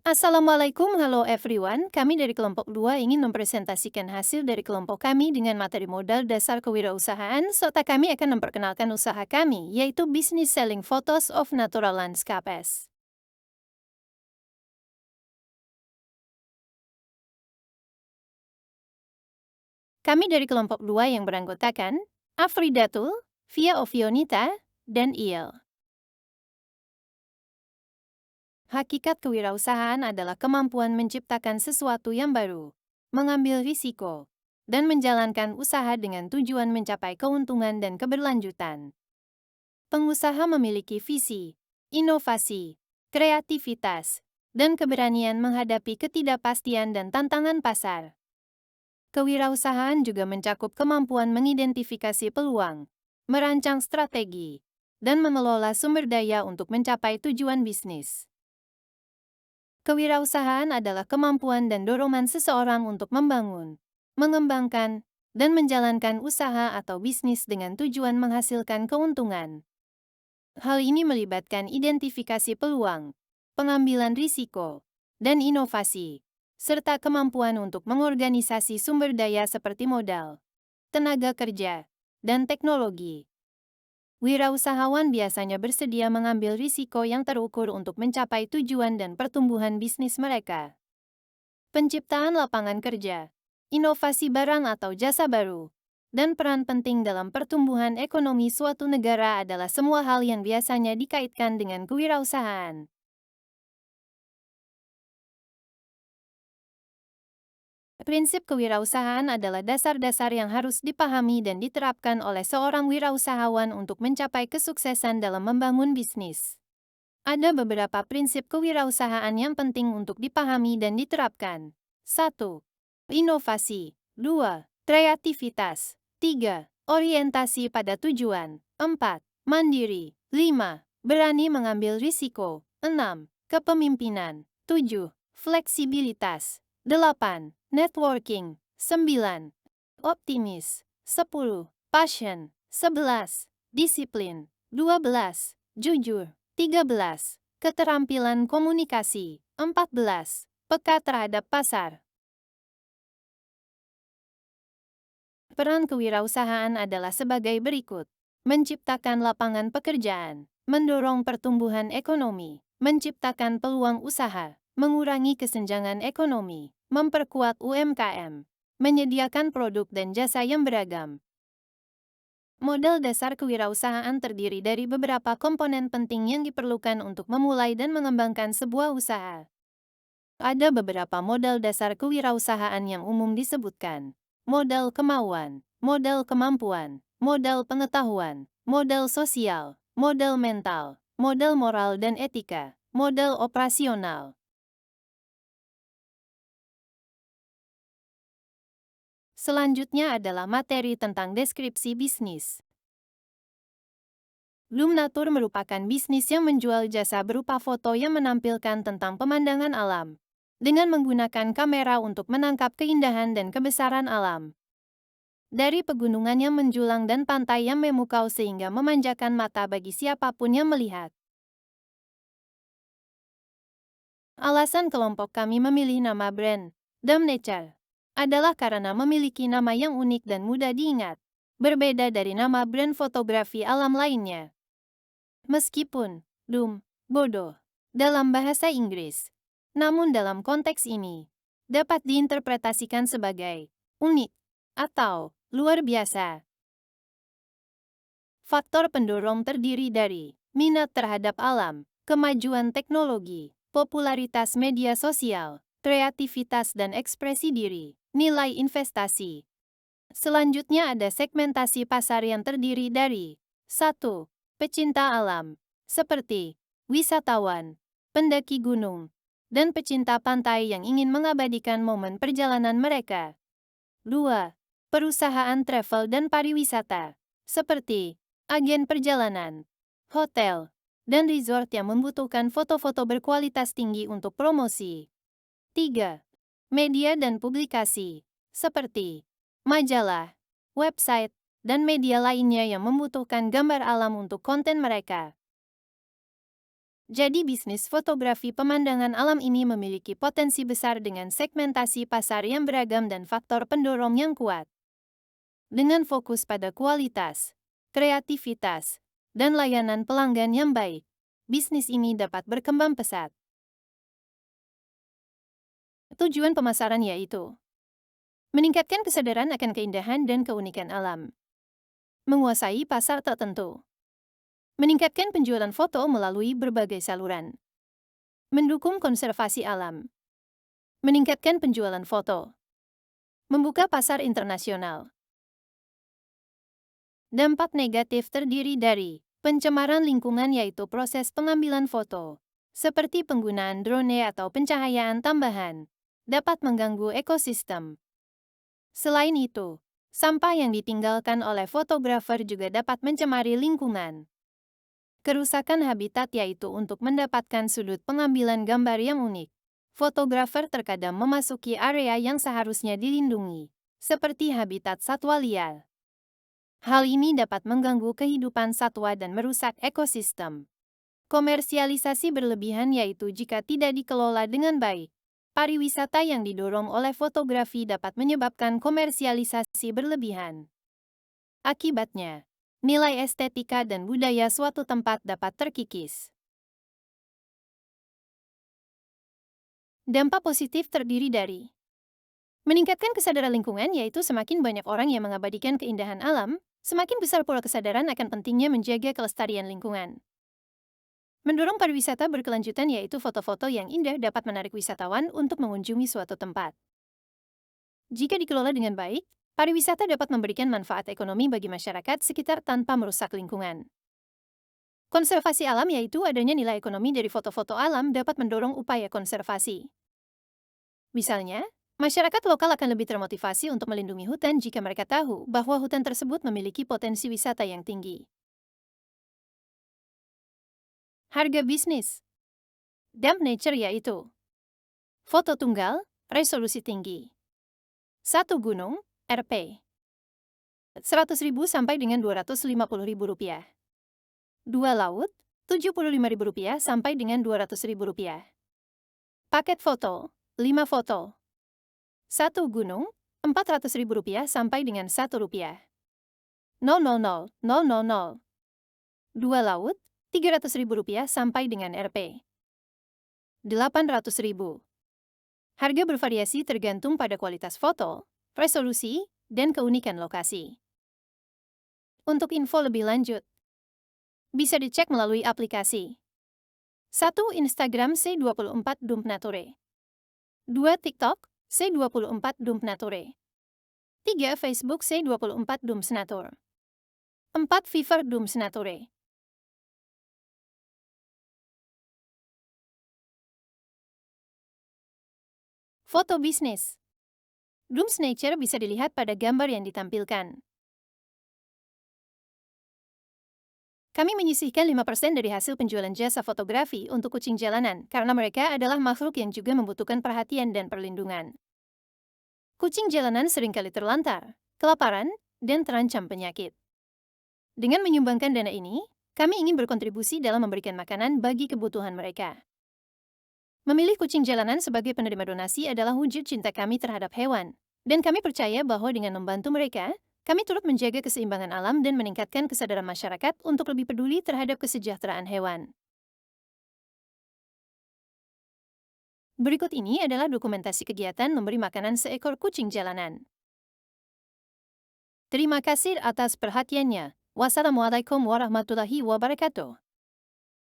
Assalamualaikum, halo everyone. Kami dari kelompok 2 ingin mempresentasikan hasil dari kelompok kami dengan materi modal dasar kewirausahaan, serta kami akan memperkenalkan usaha kami, yaitu Business Selling Photos of Natural Landscapes. Kami dari kelompok 2 yang beranggotakan Afridatul, Via Ovionita, dan Il. Hakikat kewirausahaan adalah kemampuan menciptakan sesuatu yang baru, mengambil risiko, dan menjalankan usaha dengan tujuan mencapai keuntungan dan keberlanjutan. Pengusaha memiliki visi, inovasi, kreativitas, dan keberanian menghadapi ketidakpastian dan tantangan pasar. Kewirausahaan juga mencakup kemampuan mengidentifikasi peluang, merancang strategi, dan mengelola sumber daya untuk mencapai tujuan bisnis. Kewirausahaan adalah kemampuan dan dorongan seseorang untuk membangun, mengembangkan, dan menjalankan usaha atau bisnis dengan tujuan menghasilkan keuntungan. Hal ini melibatkan identifikasi peluang, pengambilan risiko, dan inovasi, serta kemampuan untuk mengorganisasi sumber daya seperti modal, tenaga kerja, dan teknologi. Wirausahawan biasanya bersedia mengambil risiko yang terukur untuk mencapai tujuan dan pertumbuhan bisnis mereka. Penciptaan lapangan kerja, inovasi barang atau jasa baru, dan peran penting dalam pertumbuhan ekonomi suatu negara adalah semua hal yang biasanya dikaitkan dengan kewirausahaan. Prinsip kewirausahaan adalah dasar-dasar yang harus dipahami dan diterapkan oleh seorang wirausahawan untuk mencapai kesuksesan dalam membangun bisnis. Ada beberapa prinsip kewirausahaan yang penting untuk dipahami dan diterapkan. 1. Inovasi. 2. Kreativitas. 3. Orientasi pada tujuan. 4. Mandiri. 5. Berani mengambil risiko. 6. Kepemimpinan. 7. Fleksibilitas. 8. Networking. 9. Optimis. 10. Passion. 11. Disiplin. 12. Jujur. 13. Keterampilan komunikasi. 14. Peka terhadap pasar. Peran kewirausahaan adalah sebagai berikut. Menciptakan lapangan pekerjaan, mendorong pertumbuhan ekonomi, menciptakan peluang usaha, mengurangi kesenjangan ekonomi, memperkuat UMKM, menyediakan produk dan jasa yang beragam. Modal dasar kewirausahaan terdiri dari beberapa komponen penting yang diperlukan untuk memulai dan mengembangkan sebuah usaha. Ada beberapa modal dasar kewirausahaan yang umum disebutkan. Modal kemauan, modal kemampuan, modal pengetahuan, modal sosial, modal mental, modal moral dan etika, modal operasional. Selanjutnya adalah materi tentang deskripsi bisnis. Lumnatur merupakan bisnis yang menjual jasa berupa foto yang menampilkan tentang pemandangan alam, dengan menggunakan kamera untuk menangkap keindahan dan kebesaran alam. Dari pegunungan yang menjulang dan pantai yang memukau sehingga memanjakan mata bagi siapapun yang melihat. Alasan kelompok kami memilih nama brand, Dam Nature, adalah karena memiliki nama yang unik dan mudah diingat, berbeda dari nama brand fotografi alam lainnya. Meskipun, bodoh, dalam bahasa Inggris, namun dalam konteks ini, dapat diinterpretasikan sebagai unik atau luar biasa. Faktor pendorong terdiri dari minat terhadap alam, kemajuan teknologi, popularitas media sosial, kreativitas dan ekspresi diri, nilai investasi. Selanjutnya ada segmentasi pasar yang terdiri dari 1. Pecinta alam, seperti wisatawan, pendaki gunung, dan pecinta pantai yang ingin mengabadikan momen perjalanan mereka. 2. Perusahaan travel dan pariwisata, seperti agen perjalanan, hotel, dan resort yang membutuhkan foto-foto berkualitas tinggi untuk promosi. 3. Media dan publikasi, seperti majalah, website, dan media lainnya yang membutuhkan gambar alam untuk konten mereka. Jadi bisnis fotografi pemandangan alam ini memiliki potensi besar dengan segmentasi pasar yang beragam dan faktor pendorong yang kuat. Dengan fokus pada kualitas, kreativitas, dan layanan pelanggan yang baik, bisnis ini dapat berkembang pesat. Tujuan pemasaran yaitu meningkatkan kesadaran akan keindahan dan keunikan alam, menguasai pasar tertentu, meningkatkan penjualan foto melalui berbagai saluran, mendukung konservasi alam, meningkatkan penjualan foto, membuka pasar internasional. Dampak negatif terdiri dari pencemaran lingkungan yaitu proses pengambilan foto, seperti penggunaan drone atau pencahayaan tambahan, dapat mengganggu ekosistem. Selain itu, sampah yang ditinggalkan oleh fotografer juga dapat mencemari lingkungan. Kerusakan habitat yaitu untuk mendapatkan sudut pengambilan gambar yang unik. Fotografer terkadang memasuki area yang seharusnya dilindungi, seperti habitat satwa liar. Hal ini dapat mengganggu kehidupan satwa dan merusak ekosistem. Komersialisasi berlebihan yaitu jika tidak dikelola dengan baik. Pariwisata yang didorong oleh fotografi dapat menyebabkan komersialisasi berlebihan. Akibatnya, nilai estetika dan budaya suatu tempat dapat terkikis. Dampak positif terdiri dari meningkatkan kesadaran lingkungan yaitu semakin banyak orang yang mengabadikan keindahan alam, semakin besar pula kesadaran akan pentingnya menjaga kelestarian lingkungan. Mendorong pariwisata berkelanjutan yaitu foto-foto yang indah dapat menarik wisatawan untuk mengunjungi suatu tempat. Jika dikelola dengan baik, pariwisata dapat memberikan manfaat ekonomi bagi masyarakat sekitar tanpa merusak lingkungan. Konservasi alam yaitu adanya nilai ekonomi dari foto-foto alam dapat mendorong upaya konservasi. Misalnya, masyarakat lokal akan lebih termotivasi untuk melindungi hutan jika mereka tahu bahwa hutan tersebut memiliki potensi wisata yang tinggi. Harga bisnis Damp nature yaitu foto tunggal, resolusi tinggi. 1 gunung, Rp. 100.000 sampai dengan Rp250.000. 2 laut, Rp75.000 sampai dengan Rp200.000. Paket foto, 5 foto. 1 gunung, Rp400.000 sampai dengan Rp1. 000, 000. 2 laut, Rp300.000 sampai dengan Rp. 800.000. Harga bervariasi tergantung pada kualitas foto, resolusi, dan keunikan lokasi. Untuk info lebih lanjut, bisa dicek melalui aplikasi. 1. Instagram C24 Dump Nature. 2. TikTok C24 Dump Nature. 3. Facebook C24 Dump Nature. 4. Fiverr Dump Nature. Foto bisnis. Dump Nature bisa dilihat pada gambar yang ditampilkan. Kami menyisihkan 5% dari hasil penjualan jasa fotografi untuk kucing jalanan karena mereka adalah makhluk yang juga membutuhkan perhatian dan perlindungan. Kucing jalanan seringkali terlantar, kelaparan, dan terancam penyakit. Dengan menyumbangkan dana ini, kami ingin berkontribusi dalam memberikan makanan bagi kebutuhan mereka. Memilih kucing jalanan sebagai penerima donasi adalah wujud cinta kami terhadap hewan, dan kami percaya bahwa dengan membantu mereka, kami turut menjaga keseimbangan alam dan meningkatkan kesadaran masyarakat untuk lebih peduli terhadap kesejahteraan hewan. Berikut ini adalah dokumentasi kegiatan memberi makanan seekor kucing jalanan. Terima kasih atas perhatiannya. Wassalamualaikum warahmatullahi wabarakatuh.